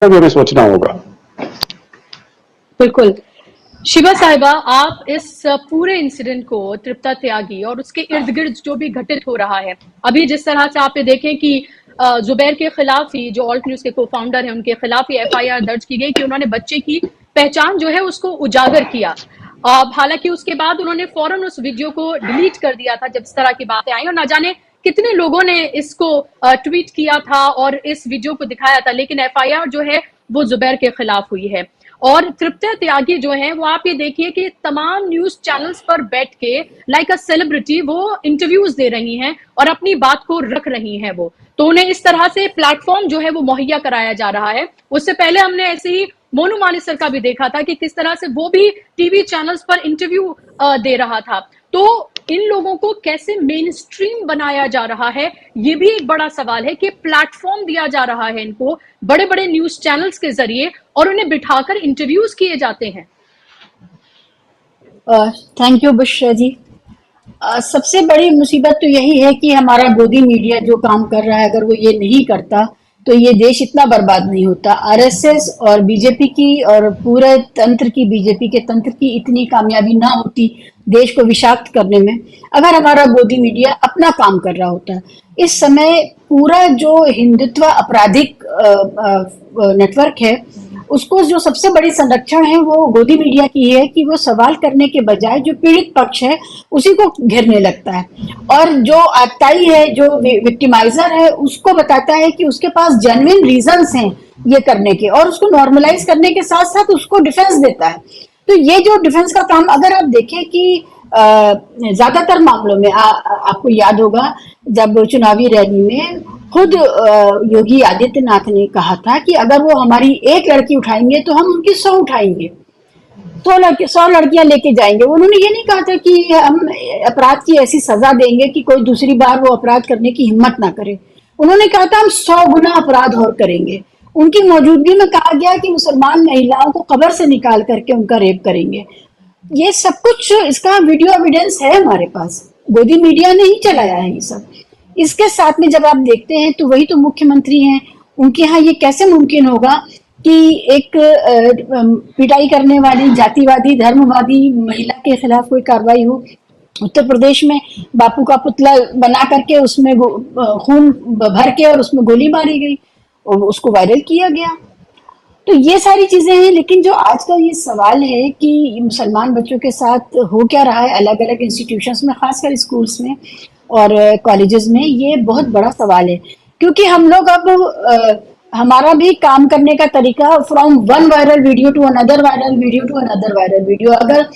भी हमें सोचना होगा। बिल्कुल। शिवा साहिबा, आप इस पूरे इंसिडेंट को तृप्ता त्यागी और उसके इर्द गिर्द जो भी घटित हो रहा है, अभी जिस तरह से आप देखें कि जुबैर के खिलाफ ही, जो ऑल्ट न्यूज के को फाउंडर है, उनके खिलाफ ही एफआईआर दर्ज की गई कि उन्होंने बच्चे की पहचान जो है उसको उजागर किया। हालांकि उसके बाद उन्होंने फौरन उस वीडियो को डिलीट कर दिया था जब इस तरह की बातें आई, और ना जाने कितने लोगों ने इसको ट्वीट किया था और इस वीडियो को दिखाया था, लेकिन एफआईआर जो है वो जुबैर के खिलाफ हुई है। और तृप्ता त्यागी जो है वो आप ये देखिए कि तमाम न्यूज चैनल्स पर बैठ के लाइक अ सेलिब्रिटी वो इंटरव्यूज दे रही हैं और अपनी बात को रख रही हैं। वो तो उन्हें इस तरह से प्लेटफॉर्म जो है वो मुहैया कराया जा रहा है। उससे पहले हमने ऐसे ही मोनू मानेसर का भी देखा था कि किस तरह से वो भी टीवी चैनल्स पर इंटरव्यू दे रहा था। तो इन लोगों को कैसे मेन स्ट्रीम बनाया जा रहा है, ये भी एक बड़ा सवाल है कि प्लेटफॉर्म दिया जा रहा है इनको बड़े बड़े न्यूज चैनल्स के जरिए और उन्हें बिठाकर इंटरव्यूज किए जाते हैं। थैंक यू बुशरा जी। सबसे बड़ी मुसीबत तो यही है कि हमारा गोदी मीडिया जो काम कर रहा है, अगर वो ये नहीं करता तो ये देश इतना बर्बाद नहीं होता। आरएसएस और बीजेपी की और पूरे तंत्र की, बीजेपी के तंत्र की इतनी कामयाबी ना होती देश को विषाक्त करने में, अगर हमारा गोदी मीडिया अपना काम कर रहा होता। इस समय पूरा जो हिंदुत्व आपराधिक नेटवर्क है, उसको जो सबसे बड़ी संरक्षण है वो गोदी मीडिया की है कि वो सवाल करने के बजाय जो पीड़ित पक्ष है उसी को घेरने लगता है, और जो आतताई है, जो विक्टिमाइजर है, उसको बताता है कि उसके पास जेन्युइन रीजंस हैं ये करने के, और उसको नॉर्मलाइज करने के साथ साथ उसको डिफेंस देता है। तो ये जो डिफेंस का काम, अगर आप देखें कि ज्यादातर मामलों में आपको याद होगा जब चुनावी रैली में खुद योगी आदित्यनाथ ने कहा था कि अगर वो हमारी एक लड़की उठाएंगे तो हम उनकी 100 उठाएंगे, 100 लड़कियां लेके जाएंगे। उन्होंने ये नहीं कहा था कि हम अपराध की ऐसी सजा देंगे कि कोई दूसरी बार वो अपराध करने की हिम्मत ना करे। उन्होंने कहा था हम 100 गुना अपराध और करेंगे। उनकी मौजूदगी में कहा गया कि मुसलमान महिलाओं को कब्र से निकाल करके उनका रेप करेंगे। ये सब कुछ, इसका वीडियो एविडेंस है हमारे पास, गोदी मीडिया ने ही चलाया है ये सब। इसके साथ में जब आप देखते हैं तो वही तो मुख्यमंत्री हैं, उनके यहाँ ये कैसे मुमकिन होगा कि एक पिटाई करने वाली जातिवादी धर्मवादी महिला के खिलाफ कोई कार्रवाई हो। उत्तर प्रदेश में बापू का पुतला बना करके उसमें खून भर के और उसमें गोली मारी गई और उसको वायरल किया गया। तो ये सारी चीजें हैं, लेकिन जो आज का ये सवाल है कि मुसलमान बच्चों के साथ हो क्या रहा है अलग अलग इंस्टीट्यूशंस में, खासकर स्कूल्स में और कॉलेजेस में, ये बहुत बड़ा सवाल है। क्योंकि हम लोग अब हमारा भी काम करने का तरीका from one viral video to another viral video to another viral video. अगर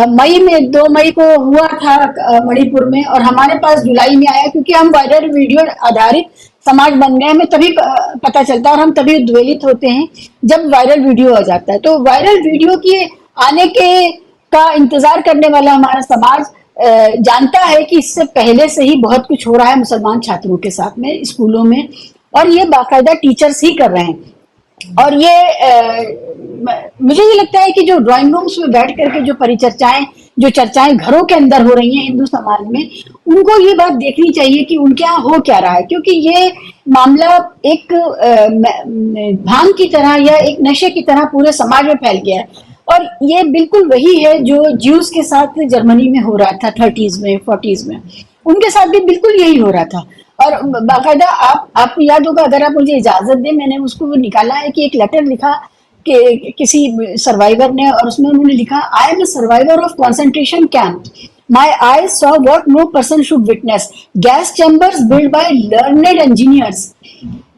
मई में 2 मई को हुआ था मणिपुर में और हमारे पास जुलाई में आया, क्योंकि हम वायरल वीडियो आधारित समाज बन गए, हमें तभी पता चलता है और हम तभी उद्वेलित होते हैं जब वायरल वीडियो आ जाता है। तो वायरल वीडियो के आने के का इंतजार करने वाला हमारा समाज जानता है कि इससे पहले से ही बहुत कुछ हो रहा है मुसलमान छात्रों के साथ में स्कूलों में, और ये बाकायदा टीचर्स ही कर रहे हैं। और ये मुझे ये लगता है कि जो ड्राइंग रूम्स में बैठ करके जो चर्चाएं घरों के अंदर हो रही हैं हिंदू समाज में, उनको ये बात देखनी चाहिए कि उनके यहाँ हो क्या रहा है। क्योंकि ये मामला एक भांग की तरह या एक नशे की तरह पूरे समाज में फैल गया है, और ये बिल्कुल वही है जो ज्यूज के साथ जर्मनी में हो रहा था 30s में 40s में, उनके साथ भी बिल्कुल यही हो रहा था। और बाकायदा आपको याद होगा, अगर आप मुझे इजाजत दें, मैंने उसको निकाला है कि एक लेटर लिखा कि किसी सर्वाइवर ने, और उसमें उन्होंने लिखा, I am a survivor of concentration camp, my eye saw what no person should witness, gas chambers build by learned engineers,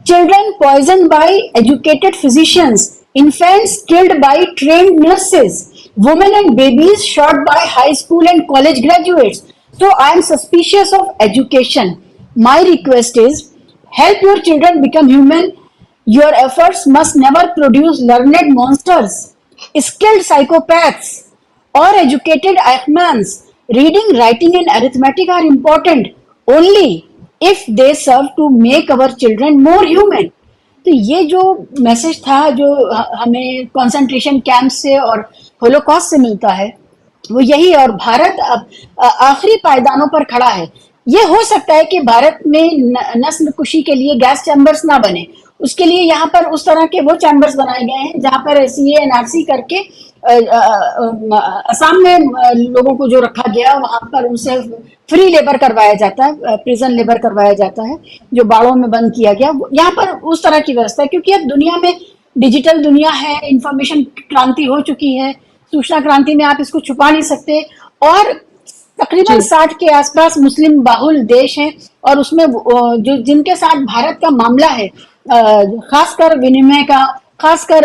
children poisoned by educated physicians, infants killed by trained nurses, women and babies shot by high school and college graduates. So I am suspicious of education. My request is, help your children become human. Your efforts must never produce learned monsters, skilled psychopaths, or educated Eichmanns. Reading, writing and arithmetic are important only if they serve to make our children more human. तो ये जो message था जो हमें concentration camp से और Holocaust से मिलता है वो यही है। और भारत अब आखिरी पायदानों पर खड़ा है। ये हो सकता है कि भारत में नस्ल कुशी के लिए गैस चैम्बर्स ना बने, उसके लिए यहाँ पर उस तरह के वो चैम्बर्स बनाए गए हैं जहाँ पर सीए एनआरसी करके असम में लोगों को जो रखा गया वहां पर उनसे फ्री लेबर करवाया जाता है, प्रिजन लेबर करवाया जाता है, जो बाड़ों में बंद किया गया। यहाँ पर उस तरह की व्यवस्था है क्योंकि अब दुनिया में डिजिटल दुनिया है, इंफॉर्मेशन क्रांति हो चुकी है, सूचना क्रांति में आप इसको छुपा नहीं सकते। और तकरीबन जी 60 के आसपास मुस्लिम बाहुल देश हैं और उसमें जो जिनके साथ भारत का मामला है, खासकर विनिमय का, खासकर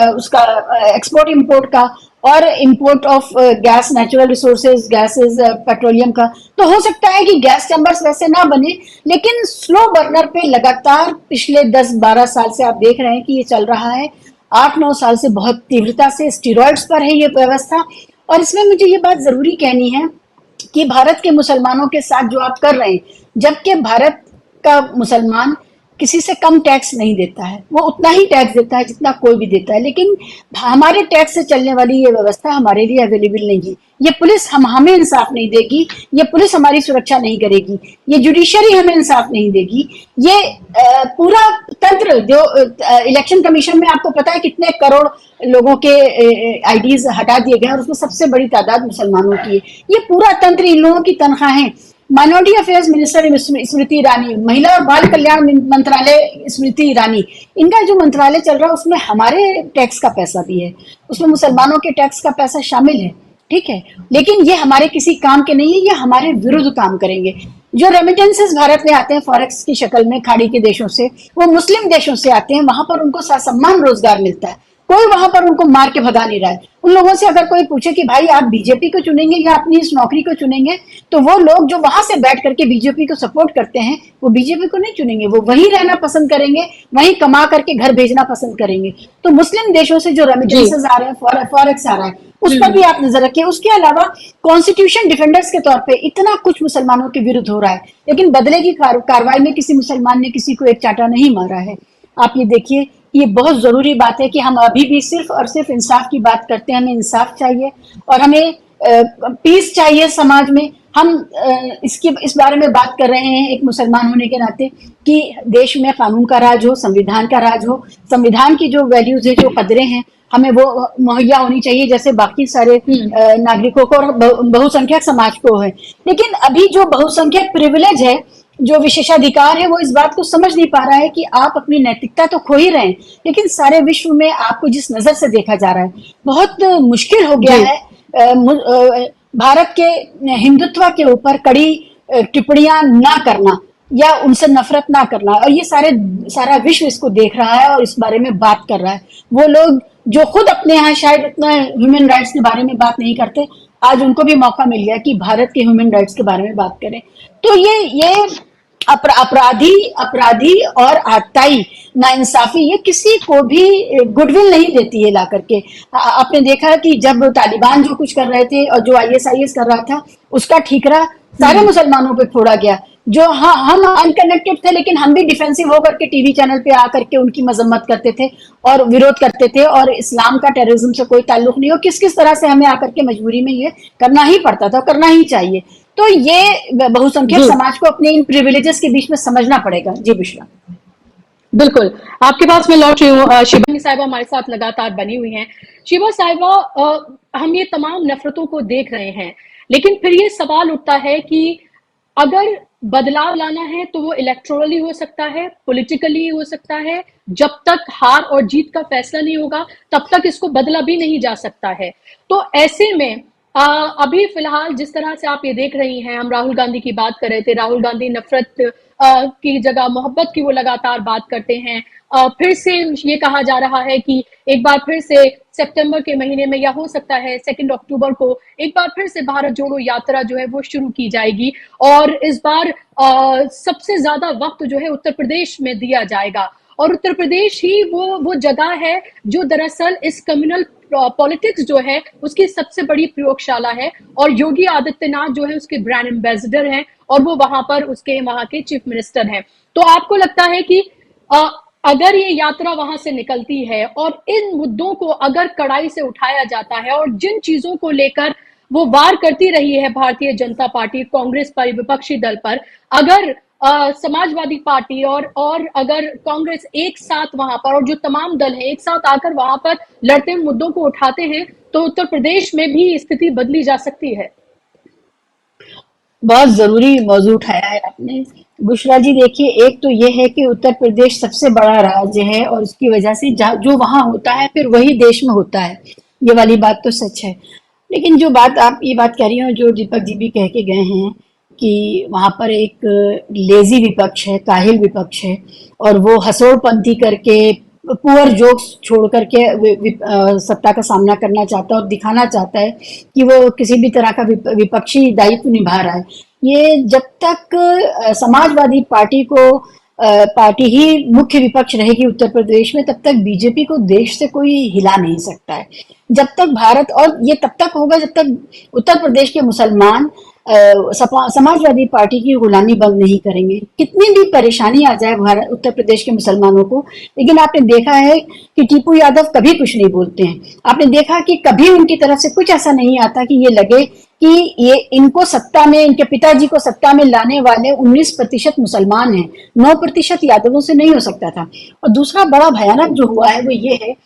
उसका एक्सपोर्ट इंपोर्ट का और import of gas, natural resources, gases, petroleum का, तो हो सकता है कि गैस चैम्बर्स वैसे ना बने, लेकिन स्लो बर्नर पे लगातार पिछले 10-12 साल से आप देख रहे हैं कि ये चल रहा है। 8-9 साल से बहुत तीव्रता से स्टीरॉइड्स पर है ये व्यवस्था। और इसमें मुझे ये बात जरूरी कहनी है कि भारत के मुसलमानों के साथ जो आप कर रहे हैं, जबकि भारत का मुसलमान किसी से कम टैक्स नहीं देता है, वो उतना ही टैक्स देता है जितना कोई भी देता है, लेकिन हमारे टैक्स से चलने वाली ये व्यवस्था हमारे लिए अवेलेबल नहीं है। ये पुलिस हमें इंसाफ नहीं देगी, ये पुलिस हमारी सुरक्षा नहीं करेगी, ये जुडिशरी हमें इंसाफ नहीं देगी, ये पूरा तंत्र जो इलेक्शन कमीशन में आपको पता है कितने करोड़ लोगों के आईडीज हटा दिए गए और उसमें सबसे बड़ी तादाद मुसलमानों की है। ये पूरा तंत्र, इन लोगों की तनख्वाहें, minority affairs minister Smriti Irani, महिला और बाल कल्याण मंत्रालय स्मृति ईरानी, इनका जो मंत्रालय चल रहा है उसमें हमारे टैक्स का पैसा भी है, उसमें मुसलमानों के टैक्स का पैसा शामिल है, ठीक है, लेकिन ये हमारे किसी काम के नहीं है, ये हमारे विरुद्ध काम करेंगे। जो रेमिटेंसेस भारत में आते हैं फॉरेक्स की शक्ल में खाड़ी के देशों से, वो मुस्लिम देशों से आते हैं, वहां पर उनको ससम्मान रोजगार मिलता है, कोई वहां पर उनको मार के भगा नहीं रहा है। उन लोगों से अगर कोई पूछे कि भाई आप बीजेपी को चुनेंगे या अपनी इस नौकरी को चुनेंगे, तो वो लोग जो वहां से बैठ करके बीजेपी को सपोर्ट करते हैं वो बीजेपी को नहीं चुनेंगे, वो वहीं रहना पसंद करेंगे, वहीं कमा करके घर भेजना पसंद करेंगे। तो मुस्लिम देशों से जो रेमिटेंसेस आ रहे हैं, फॉरेक्स आ रहा है, उस पर भी आप नजर रखिए। उसके अलावा कॉन्स्टिट्यूशन डिफेंडर्स के तौर पे इतना कुछ मुसलमानों के विरुद्ध हो रहा है, लेकिन बदले की कार्रवाई में किसी मुसलमान ने किसी को एक चांटा नहीं मारा है। आप ये देखिए, ये बहुत जरूरी बात है कि हम अभी भी सिर्फ और सिर्फ इंसाफ की बात करते हैं। हमें इंसाफ चाहिए और हमें पीस चाहिए समाज में। हम इस बारे में बात कर रहे हैं एक मुसलमान होने के नाते कि देश में कानून का राज हो, संविधान का राज हो, संविधान की जो वैल्यूज है, जो कदरें हैं, हमें वो मुहैया होनी चाहिए जैसे बाकी सारे नागरिकों को और बहुसंख्यक समाज को है। लेकिन अभी जो बहुसंख्यक प्रिविलेज है, जो विशेषाधिकार है, वो इस बात को समझ नहीं पा रहा है कि आप अपनी नैतिकता तो खो ही रहे हैं, लेकिन सारे विश्व में आपको जिस नजर से देखा जा रहा है, बहुत मुश्किल हो गया है भारत के हिंदुत्व के ऊपर कड़ी टिप्पणियां ना करना या उनसे नफरत ना करना। और ये सारा विश्व इसको देख रहा है और इस बारे में बात कर रहा है। वो लोग जो खुद अपने यहाँ शायद इतना ह्यूमन राइट्स के बारे में बात नहीं करते, आज उनको भी मौका मिल गया कि भारत के ह्यूमन राइट्स के बारे में बात करें। तो ये अपराधी और आतताई नाइंसाफी ये किसी को भी गुडविल नहीं देती है ला करके। आपने देखा कि जब तालिबान जो कुछ कर रहे थे और जो आईएसआईएस कर रहा था, उसका ठीकरा सारे मुसलमानों पे फोड़ा गया। जो हम अनकनेक्टेड थे, लेकिन हम भी डिफेंसिव होकर के टीवी चैनल पे आकर के उनकी मजम्मत करते थे और विरोध करते थे, और इस्लाम का टेररिज्म से कोई ताल्लुक नहीं हो, किस किस तरह से हमें आकर के मजबूरी में ये करना ही पड़ता था, करना ही चाहिए। तो ये बहुसंख्यक समाज को अपने इन प्रिविलेजेस के बीच में समझना पड़ेगा। जी बिश्रा। बिल्कुल, आपके पास मैं लौट रही हूँ। शिबा साहिबा हमारे साथ लगातार बनी हुई हैं। शिबा साहिबा, हम ये तमाम नफरतों को देख रहे हैं, लेकिन फिर ये सवाल उठता है कि अगर बदलाव लाना है तो वो इलेक्टोरली हो सकता है, पॉलिटिकली हो सकता है। जब तक हार और जीत का फैसला नहीं होगा तब तक इसको बदला भी नहीं जा सकता है। तो ऐसे में अभी फिलहाल जिस तरह से आप ये देख रही हैं, हम राहुल गांधी की बात कर रहे थे, राहुल गांधी नफरत की जगह मोहब्बत की वो लगातार बात करते हैं। फिर से ये कहा जा रहा है कि एक बार फिर से सितंबर के महीने में या हो सकता है 2 अक्टूबर को एक बार फिर से भारत जोड़ो यात्रा जो है वो शुरू की जाएगी, और इस बार सबसे ज्यादा वक्त जो है उत्तर प्रदेश में दिया जाएगा। और उत्तर प्रदेश ही वो जगह है जो दरअसल इस कम्युनल पॉलिटिक्स जो है उसकी सबसे बड़ी प्रयोगशाला है, और योगी आदित्यनाथ जो है उसके ब्रांड एम्बेसडर हैं और वो वहां के चीफ मिनिस्टर हैं। तो आपको लगता है कि अगर ये यात्रा वहां से निकलती है और इन मुद्दों को अगर कड़ाई से उठाया जाता है और जिन चीजों को लेकर वो वार करती रही है भारतीय जनता पार्टी, कांग्रेस पर, विपक्षी दल पर, अगर समाजवादी पार्टी और अगर कांग्रेस एक साथ वहां पर, और जो तमाम दल हैं एक साथ आकर वहां पर लड़ते हैं, मुद्दों को उठाते हैं, तो उत्तर प्रदेश में भी स्थिति बदली जा सकती है। बहुत जरूरी मौजू उठाया है आपने। बुशरा जी देखिए, एक तो ये है कि उत्तर प्रदेश सबसे बड़ा राज्य है और उसकी वजह से जो वहां होता है फिर वही देश में होता है, ये वाली बात तो सच है। लेकिन जो बात आप ये बात कह रही हो, जो दीपक जी भी कह के गए हैं कि वहां पर एक लेजी विपक्ष है, काहिल विपक्ष है, और वो हसोड़पंथी करके पुअर जोक्स छोड़ करके सत्ता का सामना करना चाहता है और दिखाना चाहता है कि वो किसी भी तरह का विपक्षी दायित्व निभा रहा है। ये जब तक समाजवादी पार्टी को पार्टी ही मुख्य विपक्ष रहेगी उत्तर प्रदेश में, तब तक बीजेपी को देश से कोई हिला नहीं सकता है। जब तक भारत, और ये तब तक होगा जब तक उत्तर प्रदेश के मुसलमान समाजवादी पार्टी की गुलामी बंद नहीं करेंगे। कितनी भी परेशानी आ जाए भारत उत्तर प्रदेश के मुसलमानों को, लेकिन आपने देखा है कि टीपू यादव कभी कुछ नहीं बोलते हैं। आपने देखा कि कभी उनकी तरफ से कुछ ऐसा नहीं आता कि ये लगे कि ये इनको सत्ता में, इनके पिताजी को सत्ता में लाने वाले 19% मुसलमान हैं, 9% यादवों से नहीं हो सकता था। और दूसरा बड़ा भयानक जो हुआ है वो ये है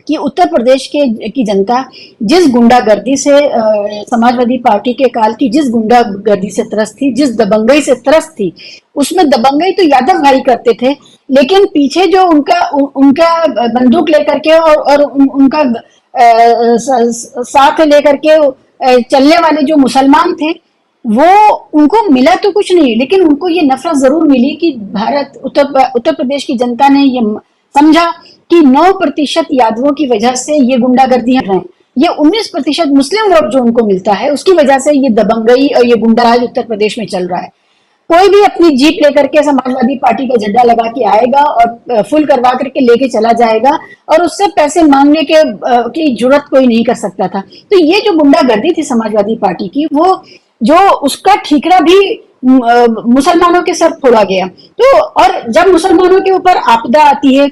कि उत्तर प्रदेश की जनता जिस गुंडागर्दी से समाजवादी पार्टी के काल की जिस गुंडागर्दी से त्रस्त थी, जिस दबंगई से त्रस्त थी, उसमें दबंगई तो यादव भाई करते थे, लेकिन पीछे जो उनका बंदूक लेकर के और उनका साथ लेकर के चलने वाले जो मुसलमान थे, वो उनको मिला तो कुछ नहीं, लेकिन उनको ये नफरत जरूर मिली कि भारत उत्तर प्रदेश की जनता ने ये समझा कि 9% यादवों की वजह से ये गुंडागर्दियां रहे, ये 19% मुस्लिम वोट जो उनको मिलता है उसकी वजह से ये दबंगई और ये गुंडाराज उत्तर प्रदेश में चल रहा है। कोई भी अपनी जीप लेकर के समाजवादी पार्टी का झंडा लगा के आएगा और फुल करवा करके लेके चला जाएगा, और उससे पैसे मांगने की जरूरत कोई नहीं कर सकता था। तो ये जो गुंडागर्दी थी समाजवादी पार्टी की, वो जो उसका ठीकरा भी मुसलमानों के सर फोड़ा गया। तो और जब मुसलमानों के ऊपर आपदा आती है,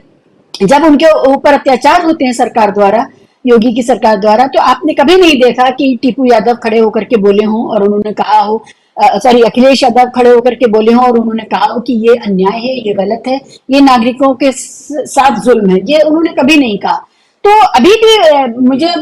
जब उनके ऊपर अत्याचार होते हैं सरकार द्वारा, योगी की सरकार द्वारा, तो आपने कभी नहीं देखा कि टीपू यादव खड़े होकर के बोले हों और उन्होंने कहा हो, सॉरी अखिलेश यादव खड़े होकर के बोले हों और उन्होंने कहा हो कि ये अन्याय है, ये गलत है, ये नागरिकों के साथ जुल्म है। ये उन्होंने कभी नहीं कहा। तो अभी भी मुझे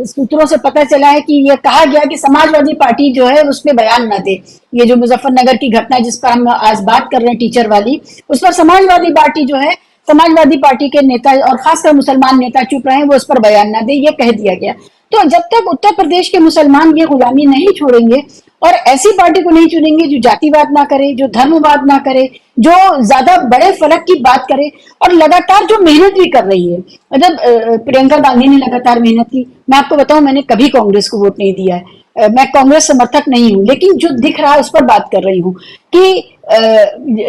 सूत्रों से पता चला है कि ये कहा गया कि समाजवादी पार्टी जो है उस पर बयान न दे। ये जो मुजफ्फरनगर की घटना जिस पर हम आज बात कर रहे हैं, टीचर वाली, उस पर समाजवादी पार्टी जो है, समाजवादी पार्टी के नेता और खासकर मुसलमान नेता चुप रहे, वो उस पर बयान ना दे, ये कह दिया गया। तो जब तक उत्तर प्रदेश के मुसलमान ये गुलामी नहीं छोड़ेंगे और ऐसी पार्टी को नहीं चुनेंगे जो जातिवाद ना करे, जो धर्मवाद ना करे, जो ज्यादा बड़े फलक की बात करे, और लगातार जो मेहनत भी कर रही है, मतलब प्रियंका गांधी ने लगातार मेहनत की। मैं आपको बताऊं, मैंने कभी कांग्रेस को वोट नहीं दिया है, मैं कांग्रेस समर्थक नहीं हूं, लेकिन जो दिख रहा है उस पर बात कर रही हूँ कि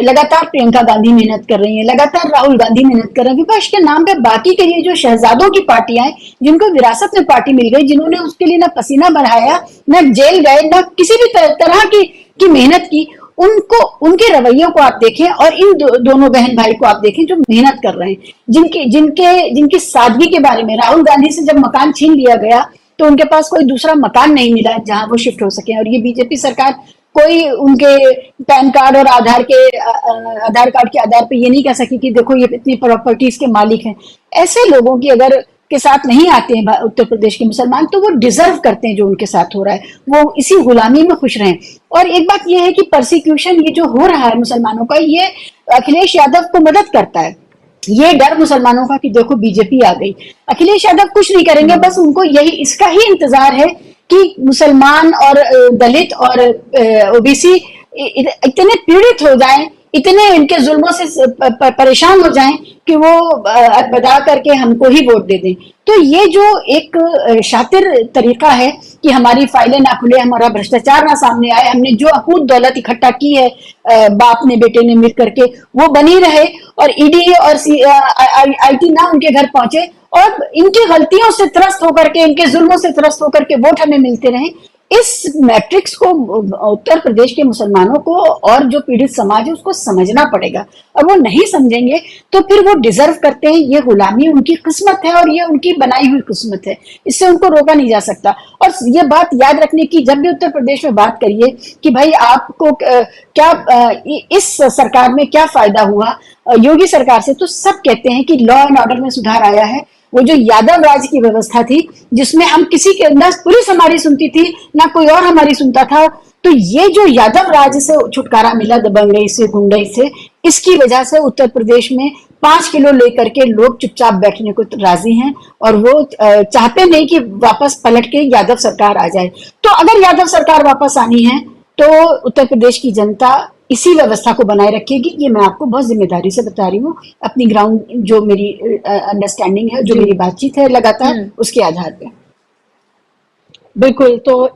लगातार प्रियंका गांधी मेहनत कर रही है, लगातार राहुल गांधी मेहनत कर रहे हैं। विपक्ष के नाम पे बाकी के ये जो शहजादों की पार्टियां हैं, जिनको विरासत में पार्टी मिल गई, जिन्होंने उसके लिए ना पसीना बहाया, न जेल गए, न किसी भी तरह की मेहनत की, उनको, उनके रवैयों को आप देखें और इन दोनों बहन भाई को आप देखें जो मेहनत कर रहे हैं, जिनकी सादगी के बारे में, राहुल गांधी से जब मकान छीन लिया गया तो उनके पास कोई दूसरा मकान नहीं मिला जहां वो शिफ्ट हो सके, और ये बीजेपी सरकार कोई उनके पैन कार्ड और आधार कार्ड के आधार पे ये नहीं कह सकी कि देखो ये इतनी प्रॉपर्टीज के मालिक हैं। ऐसे लोगों की अगर के साथ नहीं आते हैं उत्तर प्रदेश के मुसलमान, तो वो डिजर्व करते हैं जो उनके साथ हो रहा है, वो इसी गुलामी में खुश रहें। और एक बात ये है कि परसिक्यूशन ये जो हो रहा है मुसलमानों का, ये अखिलेश यादव को मदद करता है। ये डर मुसलमानों का कि देखो बीजेपी आ गई, अखिलेश यादव कुछ नहीं करेंगे, बस उनको यही, इसका ही इंतजार है कि मुसलमान और दलित और ओबीसी इतने पीड़ित हो जाएं, इतने इनके जुल्मों से परेशान हो जाएं कि वो बता करके हमको ही वोट दे दें। तो ये जो एक शातिर तरीका है कि हमारी फाइलें ना खुले, हमारा भ्रष्टाचार ना सामने आए, हमने जो अकूत दौलत इकट्ठा की है बाप ने बेटे ने मिल करके, वो बनी रहे, और ईडी और आईटी ना उनके घर पहुंचे, और इनकी गलतियों से त्रस्त होकर के, इनके जुल्मों से त्रस्त होकर के वोट हमें मिलते रहे। इस मैट्रिक्स को उत्तर प्रदेश के मुसलमानों को और जो पीड़ित समाज है उसको समझना पड़ेगा, और वो नहीं समझेंगे तो फिर वो डिजर्व करते हैं। ये गुलामी उनकी किस्मत है और ये उनकी बनाई हुई किस्मत है, इससे उनको रोका नहीं जा सकता। और ये बात याद रखने की, जब भी उत्तर प्रदेश में बात करिए कि भाई आपको क्या इस सरकार में क्या फायदा हुआ योगी सरकार से, तो सब कहते हैं कि लॉ एंड ऑर्डर में सुधार आया है। वो जो यादव राज की व्यवस्था थी जिसमें हम किसी के, ना पुलिस हमारी सुनती थी ना कोई और हमारी सुनता था, तो ये जो यादव राज से छुटकारा मिला, दबंगई से, गुंडई से, इसकी वजह से उत्तर प्रदेश में 5 किलो लेकर के लोग चुपचाप बैठने को राजी हैं, और वो चाहते नहीं कि वापस पलट के यादव सरकार आ जाए। तो अगर यादव सरकार वापस आनी है तो उत्तर प्रदेश की जनता इसी व्यवस्था को बनाए रखेगी। ये मैं आपको बहुत जिम्मेदारी से बता रही हूँ, अपनी ग्राउंड जो मेरी अंडरस्टैंडिंग है, जो जी। मेरी बातचीत है लगातार, उसके आधार पे। बिल्कुल, तो